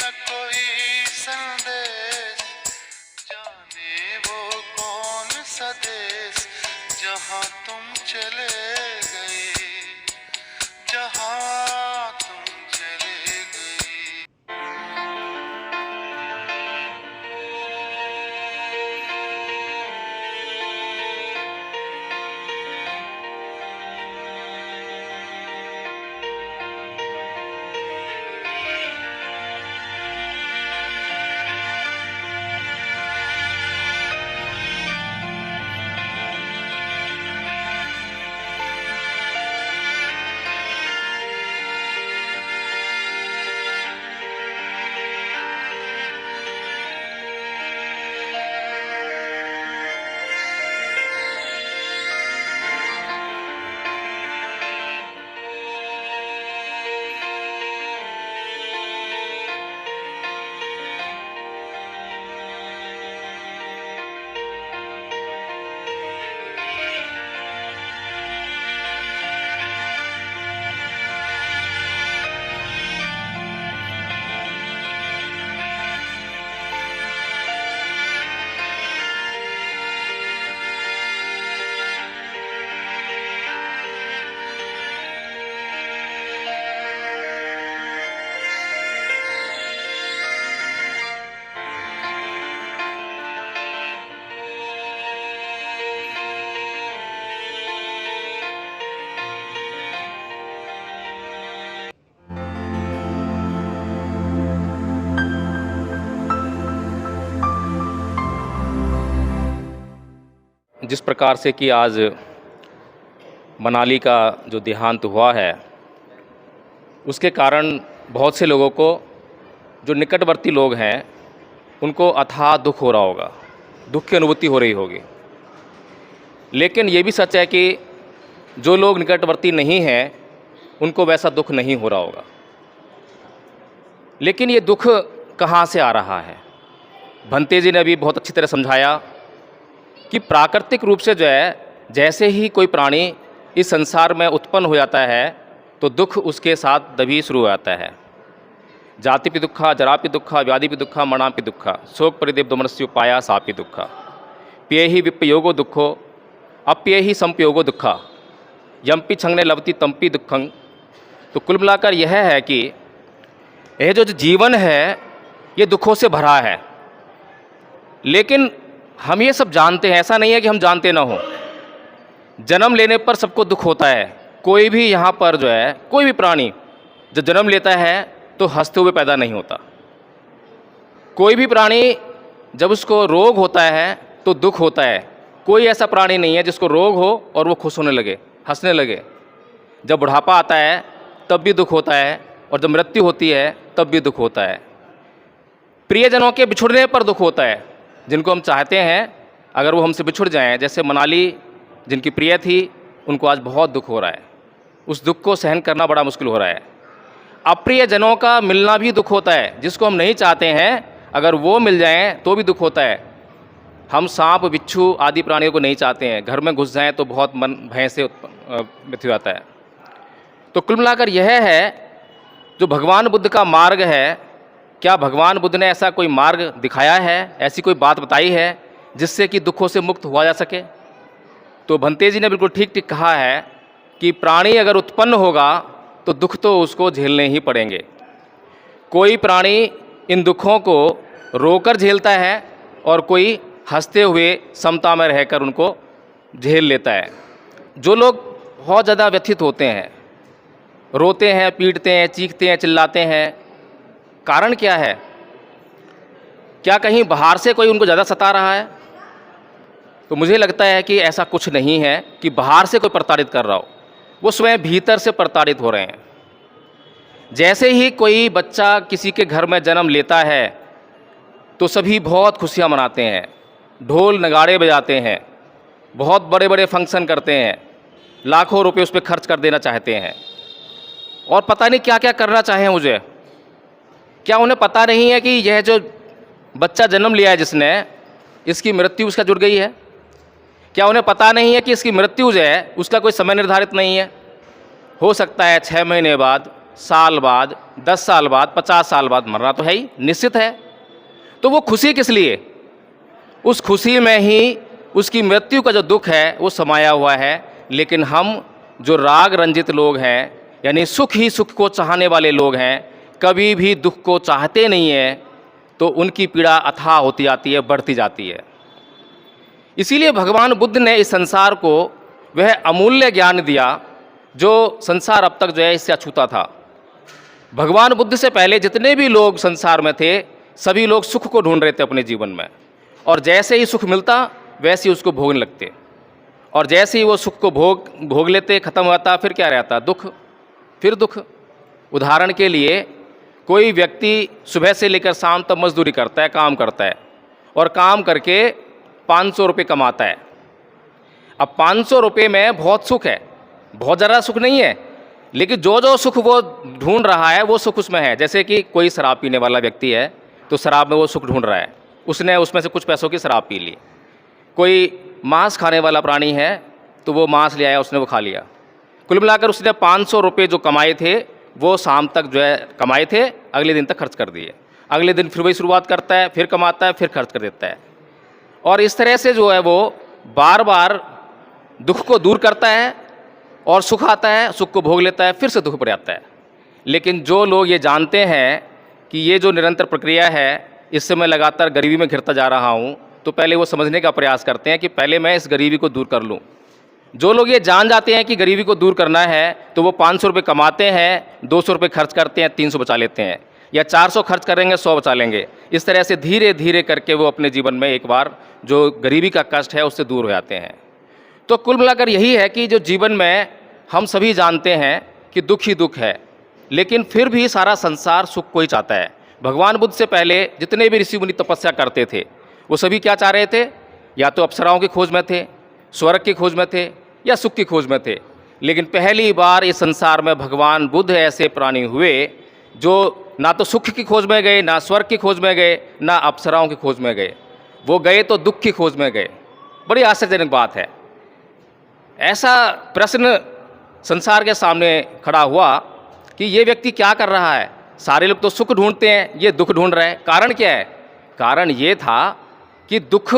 न कोई संदेश, जाने वो कौन सा देश जहाँ तुम चले गए, जहाँ तुम चले गए। जिस प्रकार से कि आज मनाली का जो देहांत हुआ है, उसके कारण बहुत से लोगों को, जो निकटवर्ती लोग हैं, उनको अथाह दुख हो रहा होगा, दुख की अनुभूति हो रही होगी। लेकिन ये भी सच है कि जो लोग निकटवर्ती नहीं हैं, उनको वैसा दुख नहीं हो रहा होगा। लेकिन ये दुख कहाँ से आ रहा है? भंते जी ने अभी बहुत अच्छी तरह समझाया कि प्राकृतिक रूप से जो है, जैसे ही कोई प्राणी इस संसार में उत्पन्न हो जाता है तो दुख उसके साथ तभी शुरू हो जाता है। जातिपि दुखा, जरापि दुखा, व्याधिपि दुखा, मरणापि दुखा, शोक परिदेव दोमनस्य उपाया सापि दुखा, प्रिय ही विपयोगो दुखो, अप्रिय ही संपयोगो दुखा, यम्पि छंगने लवति तम्पि दुखं। तो कुल मिलाकर यह है कि यह जो जीवन है ये दुखों से भरा है। लेकिन हम ये सब जानते हैं, ऐसा नहीं है कि हम जानते ना हो। जन्म लेने पर सबको दुख होता है। कोई भी यहाँ पर जो है, कोई भी प्राणी जब जन्म लेता है तो हंसते हुए पैदा नहीं होता। कोई भी प्राणी जब उसको रोग होता है तो दुख होता है। कोई ऐसा प्राणी नहीं है जिसको रोग हो और वो खुश होने लगे, हंसने लगे। जब बुढ़ापा आता है तब भी दुख होता है, और जब मृत्यु होती है तब भी दुख होता है। प्रियजनों के बिछुड़ने पर दुख होता है। जिनको हम चाहते हैं अगर वो हमसे बिछुड़ जाएं, जैसे मनाली जिनकी प्रिय थी, उनको आज बहुत दुख हो रहा है। उस दुख को सहन करना बड़ा मुश्किल हो रहा है। अप्रिय जनों का मिलना भी दुख होता है। जिसको हम नहीं चाहते हैं अगर वो मिल जाएं तो भी दुख होता है। हम सांप, बिच्छू आदि प्राणियों को नहीं चाहते हैं, घर में घुस जाएं तो बहुत मन भय से मृत्यु जाता है। तो कुल मिलाकर यह है जो भगवान बुद्ध का मार्ग है। क्या भगवान बुद्ध ने ऐसा कोई मार्ग दिखाया है, ऐसी कोई बात बताई है जिससे कि दुखों से मुक्त हुआ जा सके? तो भंते जी ने बिल्कुल ठीक ठीक कहा है कि प्राणी अगर उत्पन्न होगा तो दुख तो उसको झेलने ही पड़ेंगे। कोई प्राणी इन दुखों को रोकर झेलता है और कोई हंसते हुए समता में रहकर उनको झेल लेता है। जो लोग बहुत ज़्यादा व्यथित होते हैं, रोते हैं, पीटते हैं, चीखते हैं, चिल्लाते हैं, कारण क्या है? क्या कहीं बाहर से कोई उनको ज़्यादा सता रहा है? तो मुझे लगता है कि ऐसा कुछ नहीं है कि बाहर से कोई प्रताड़ित कर रहा हो, वो स्वयं भीतर से प्रताड़ित हो रहे हैं। जैसे ही कोई बच्चा किसी के घर में जन्म लेता है तो सभी बहुत खुशियाँ मनाते हैं, ढोल नगाड़े बजाते हैं, बहुत बड़े बड़े फंक्शन करते हैं, लाखों रुपए उस पर खर्च कर देना चाहते हैं, और पता नहीं क्या क्या करना चाहें मुझे। क्या उन्हें पता नहीं है कि यह जो बच्चा जन्म लिया है जिसने, इसकी मृत्यु उसका जुड़ गई है? क्या उन्हें पता नहीं है कि इसकी मृत्यु जो है उसका कोई समय निर्धारित नहीं है? हो सकता है 6 महीने बाद, साल बाद, 10 साल बाद, 50 साल बाद मरना तो है ही, निश्चित है। तो वो खुशी किस लिए? उस खुशी में ही उसकी मृत्यु का जो दुख है वो समाया हुआ है। लेकिन हम जो राग रंजित लोग हैं, यानी सुख ही सुख को चाहने वाले लोग हैं, कभी भी दुख को चाहते नहीं हैं, तो उनकी पीड़ा अथाह होती जाती है, बढ़ती जाती है। इसीलिए भगवान बुद्ध ने इस संसार को वह अमूल्य ज्ञान दिया जो संसार अब तक जो है इससे अछूता था। भगवान बुद्ध से पहले जितने भी लोग संसार में थे, सभी लोग सुख को ढूंढ रहे थे अपने जीवन में, और जैसे ही सुख मिलता वैसे ही उसको भोगने लगते, और जैसे ही वो सुख को भोग लेते, ख़त्म होता, फिर क्या रहता? दुख, फिर दुख। उदाहरण के लिए कोई व्यक्ति सुबह से लेकर शाम तक मजदूरी करता है, काम करता है, और काम करके 500 रुपये कमाता है। अब 500 रुपये में बहुत सुख है, बहुत ज़्यादा सुख नहीं है, लेकिन जो जो सुख वो ढूंढ रहा है वो सुख उसमें है। जैसे कि कोई शराब पीने वाला व्यक्ति है तो शराब में वो सुख ढूंढ रहा है, उसने उसमें से कुछ पैसों की शराब पी ली। कोई मांस खाने वाला प्राणी है तो वो मांस ले आया, उसने वो खा लिया। कुल मिलाकर उसने 500 रुपये जो कमाए थे वो शाम तक जो है कमाए थे, अगले दिन तक खर्च कर दिए। अगले दिन फिर वही शुरुआत करता है, फिर कमाता है, फिर खर्च कर देता है, और इस तरह से जो है वो बार बार दुख को दूर करता है, और सुख आता है, सुख को भोग लेता है, फिर से दुख पर आता है। लेकिन जो लोग ये जानते हैं कि ये जो निरंतर प्रक्रिया है, इससे मैं लगातार गरीबी में घिरता जा रहा हूँ, तो पहले वो समझने का प्रयास करते हैं कि पहले मैं इस गरीबी को दूर कर लूँ। जो लोग ये जान जाते हैं कि गरीबी को दूर करना है, तो वो 500 रुपये कमाते हैं, 200 रुपये खर्च करते हैं, 300 बचा लेते हैं, या 400 खर्च करेंगे, 100 बचा लेंगे। इस तरह से धीरे धीरे करके वो अपने जीवन में एक बार जो गरीबी का कष्ट है उससे दूर हो जाते हैं। तो कुल मिलाकर यही है कि जो जीवन में हम सभी जानते हैं कि दुख ही दुख है, लेकिन फिर भी सारा संसार सुख को ही चाहता है। भगवान बुद्ध से पहले जितने भी ऋषि मुनि तपस्या करते थे, वो सभी क्या चाह रहे थे? या तो अप्सराओं की खोज में थे, स्वर्ग की खोज में थे, या सुख की खोज में थे। लेकिन पहली बार इस संसार में भगवान बुद्ध ऐसे प्राणी हुए जो ना तो सुख की खोज में गए, ना स्वर्ग की खोज में गए, ना अप्सराओं की खोज में गए। वो गए तो दुख की खोज में गए। बड़ी आश्चर्यजनक बात है। ऐसा प्रश्न संसार के सामने खड़ा हुआ कि ये व्यक्ति क्या कर रहा है? सारे लोग तो सुख ढूंढते हैं, ये दुख ढूंढ रहा है। कारण क्या है? कारण ये था कि दुख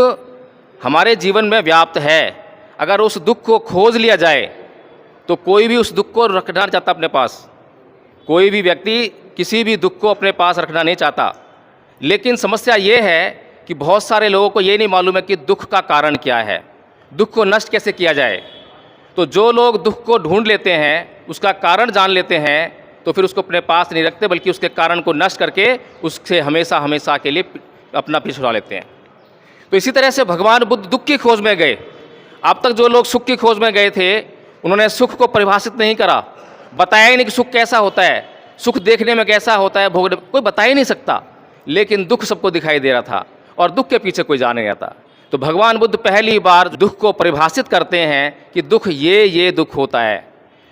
हमारे जीवन में व्याप्त है। अगर उस दुख को खोज लिया जाए तो कोई भी उस दुख को रखना नहीं चाहता अपने पास। कोई भी व्यक्ति किसी भी दुख को अपने पास रखना नहीं चाहता। लेकिन समस्या ये है कि बहुत सारे लोगों को ये नहीं मालूम है कि दुख का कारण क्या है, दुख को नष्ट कैसे किया जाए। तो जो लोग दुख को ढूंढ लेते हैं, उसका कारण जान लेते हैं, तो फिर उसको अपने पास नहीं रखते, बल्कि उसके कारण को नष्ट करके उससे हमेशा हमेशा के लिए अपना पीछे छुड़ा लेते हैं। तो इसी तरह से भगवान बुद्ध दुख की खोज में गए। अब तक जो लोग सुख की खोज में गए थे, उन्होंने सुख को परिभाषित नहीं करा, बताया ही नहीं कि सुख कैसा होता है, सुख देखने में कैसा होता है, भोगने कोई बता ही नहीं सकता। लेकिन दुख सबको दिखाई दे रहा था, और दुख के पीछे कोई जा नहीं रहा था। तो भगवान बुद्ध पहली बार दुख को परिभाषित करते हैं कि दुख ये दुख होता है।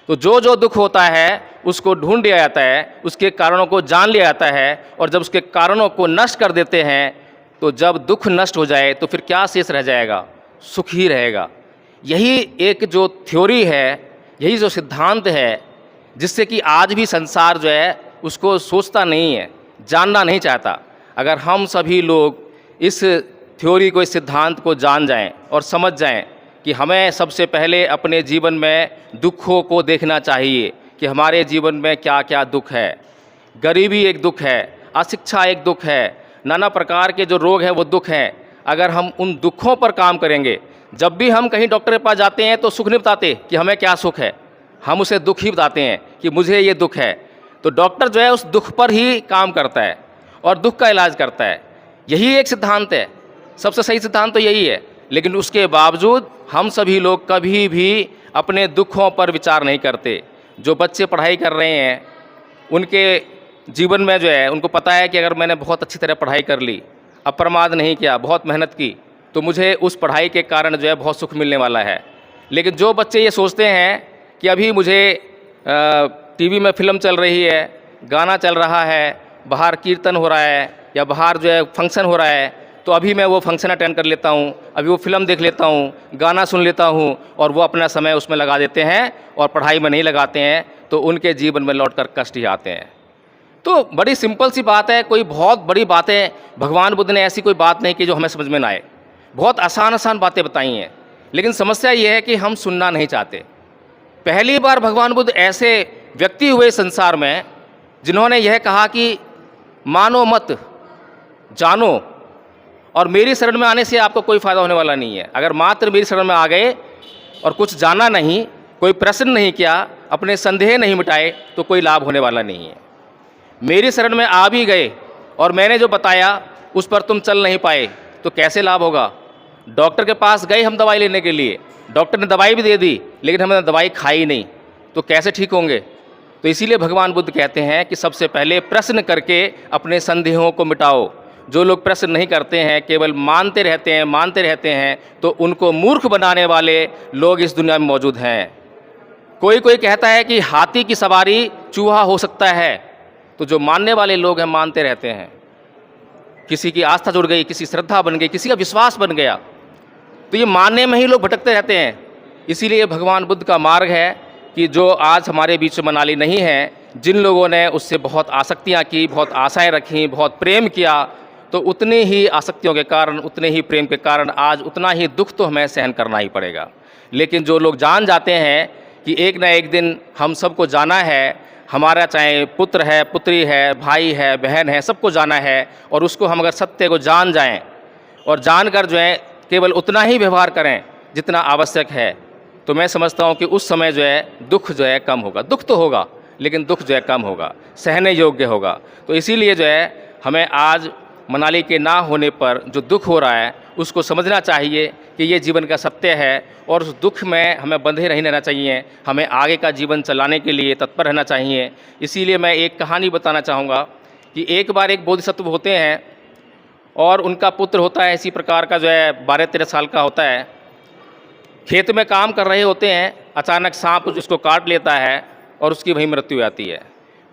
तो जो दुख होता है उसको ढूंढ लिया जाता है, उसके कारणों को जान लिया जाता है, और जब उसके कारणों को नष्ट कर देते हैं, तो जब दुख नष्ट हो जाए तो फिर क्या शेष रह जाएगा? सुख ही रहेगा। यही एक जो थ्योरी है, यही जो सिद्धांत है, जिससे कि आज भी संसार जो है उसको सोचता नहीं है, जानना नहीं चाहता। अगर हम सभी लोग इस थ्योरी को, इस सिद्धांत को जान जाएं और समझ जाएं कि हमें सबसे पहले अपने जीवन में दुखों को देखना चाहिए कि हमारे जीवन में क्या क्या दुख है। गरीबी एक दुख है, अशिक्षा एक दुख है, नाना प्रकार के जो रोग हैं वो दुख हैं। अगर हम उन दुखों पर काम करेंगे, जब भी हम कहीं डॉक्टर के पास जाते हैं तो सुख नहीं बताते कि हमें क्या सुख है, हम उसे दुख ही बताते हैं कि मुझे ये दुख है। तो डॉक्टर जो है उस दुख पर ही काम करता है और दुख का इलाज करता है। यही एक सिद्धांत है, सबसे सही सिद्धांत तो यही है। लेकिन उसके बावजूद हम सभी लोग कभी भी अपने दुखों पर विचार नहीं करते। जो बच्चे पढ़ाई कर रहे हैं, उनके जीवन में जो है उनको पता है कि अगर मैंने बहुत अच्छी तरह पढ़ाई कर ली, अप्रमाद नहीं किया, बहुत मेहनत की, तो मुझे उस पढ़ाई के कारण जो है बहुत सुख मिलने वाला है। लेकिन जो बच्चे ये सोचते हैं कि अभी मुझे टीवी में फिल्म चल रही है, गाना चल रहा है, बाहर कीर्तन हो रहा है, या बाहर जो है फंक्शन हो रहा है, तो अभी मैं वो फंक्शन अटेंड कर लेता हूँ, अभी वो फिल्म देख लेता हूँ, गाना सुन लेता हूँ, और वो अपना समय उसमें लगा देते हैं और पढ़ाई में नहीं लगाते हैं। तो उनके जीवन में लौटकर कष्ट ही आते हैं। तो बड़ी सिंपल सी बात है, कोई बहुत बड़ी बातें भगवान बुद्ध ने ऐसी कोई बात नहीं की जो हमें समझ में ना आए। बहुत आसान आसान बातें बताई हैं, लेकिन समस्या ये है कि हम सुनना नहीं चाहते। पहली बार भगवान बुद्ध ऐसे व्यक्ति हुए संसार में जिन्होंने यह कहा कि मानो मत, जानो, और मेरी शरण में आने से आपको कोई फ़ायदा होने वाला नहीं है। अगर मात्र मेरी शरण में आ गए और कुछ जाना नहीं, कोई प्रश्न नहीं किया, अपने संदेह नहीं मिटाए, तो कोई लाभ होने वाला नहीं है। मेरी शरण में आ भी गए और मैंने जो बताया उस पर तुम चल नहीं पाए, तो कैसे लाभ होगा। डॉक्टर के पास गए हम दवाई लेने के लिए, डॉक्टर ने दवाई भी दे दी, लेकिन हमने दवाई खाई नहीं, तो कैसे ठीक होंगे। तो इसीलिए भगवान बुद्ध कहते हैं कि सबसे पहले प्रश्न करके अपने संदेहों को मिटाओ। जो लोग प्रश्न नहीं करते हैं, केवल मानते रहते हैं, तो उनको मूर्ख बनाने वाले लोग इस दुनिया में मौजूद हैं। कोई कहता है कि हाथी की सवारी चूहा हो सकता है, तो जो मानने वाले लोग हैं मानते रहते हैं। किसी की आस्था जुड़ गई, किसी श्रद्धा बन गई, किसी का विश्वास बन गया, तो ये मानने में ही लोग भटकते रहते हैं। इसीलिए भगवान बुद्ध का मार्ग है कि जो आज हमारे बीच में मनाली नहीं है, जिन लोगों ने उससे बहुत आसक्तियाँ की, बहुत आशाएं रखी, बहुत प्रेम किया, तो उतनी ही आसक्तियों के कारण, उतने ही प्रेम के कारण आज उतना ही दुख तो हमें सहन करना ही पड़ेगा। लेकिन जो लोग जान जाते हैं कि एक ना एक दिन हम सबको जाना है, हमारा चाहे पुत्र है, पुत्री है, भाई है, बहन है, सबको जाना है, और उसको हम अगर सत्य को जान जाएं और जानकर जो है केवल उतना ही व्यवहार करें जितना आवश्यक है, तो मैं समझता हूँ कि उस समय जो है दुख जो है कम होगा। दुख तो होगा, लेकिन दुख जो है कम होगा, सहने योग्य होगा। तो इसीलिए जो है हमें आज मनाली के ना होने पर जो दुख हो रहा है उसको समझना चाहिए कि ये जीवन का सत्य है, और उस दुख में हमें बंधे नहीं रहना चाहिए। हमें आगे का जीवन चलाने के लिए तत्पर रहना चाहिए। इसीलिए मैं एक कहानी बताना चाहूँगा कि एक बार एक बोधिसत्व होते हैं और उनका पुत्र होता है इसी प्रकार का, जो है 12-13 साल का होता है। खेत में काम कर रहे होते हैं, अचानक सांप उसको काट लेता है और उसकी वहीं मृत्यु हो जाती है।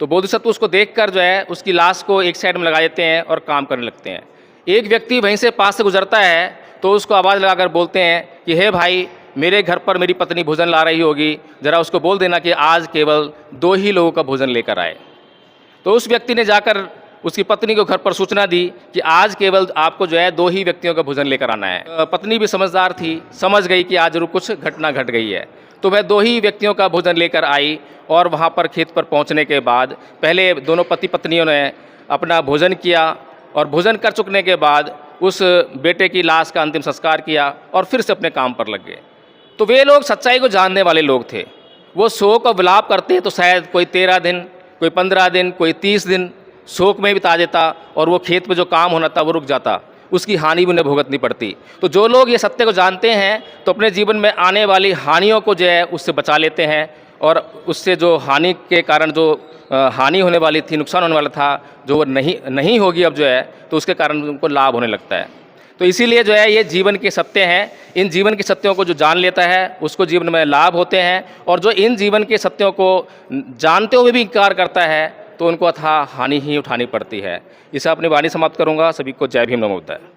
तो बोधिसत्व उसको देखकर जो है उसकी लाश को एक साइड में लगा देते हैं और काम करने लगते हैं। एक व्यक्ति वहीं से पास से गुजरता है तो उसको आवाज़ लगाकर बोलते हैं कि हे भाई, मेरे घर पर मेरी पत्नी भोजन ला रही होगी, ज़रा उसको बोल देना कि आज केवल 2 ही लोगों का भोजन लेकर आए। तो उस व्यक्ति ने जाकर उसकी पत्नी को घर पर सूचना दी कि आज केवल आपको जो है 2 ही व्यक्तियों का भोजन लेकर आना है। पत्नी भी समझदार थी, समझ गई कि आज जरूर कुछ घटना घट गई है, तो वह 2 ही व्यक्तियों का भोजन लेकर आई। और वहाँ पर खेत पर पहुँचने के बाद पहले दोनों पति पत्नियों ने अपना भोजन किया, और भोजन कर चुकने के बाद उस बेटे की लाश का अंतिम संस्कार किया और फिर से अपने काम पर लग गए। तो वे लोग सच्चाई को जानने वाले लोग थे। वो शोक और विलाप करते तो शायद कोई 13 दिन, कोई 15 दिन, कोई 30 दिन शोक में बिता देता, और वो खेत में जो काम होना था वो रुक जाता, उसकी हानि भी उन्हें भुगतनी पड़ती। तो जो लोग ये सत्य को जानते हैं तो अपने जीवन में आने वाली हानियों को जो है उससे बचा लेते हैं, और उससे जो हानि के कारण जो हानि होने वाली थी, नुकसान होने वाला था, जो वो नहीं होगी अब जो है, तो उसके कारण उनको लाभ होने लगता है। तो इसीलिए जो है ये जीवन के सत्य हैं। इन जीवन के सत्यों को जो जान लेता है उसको जीवन में लाभ होते हैं, और जो इन जीवन के सत्यों को जानते हुए भी इनकार करता है तो उनको अथाह हानि ही उठानी पड़ती है। इसे अपनी वाणी समाप्त करूँगा। सभी को जय भीम, नमो बुद्धाय।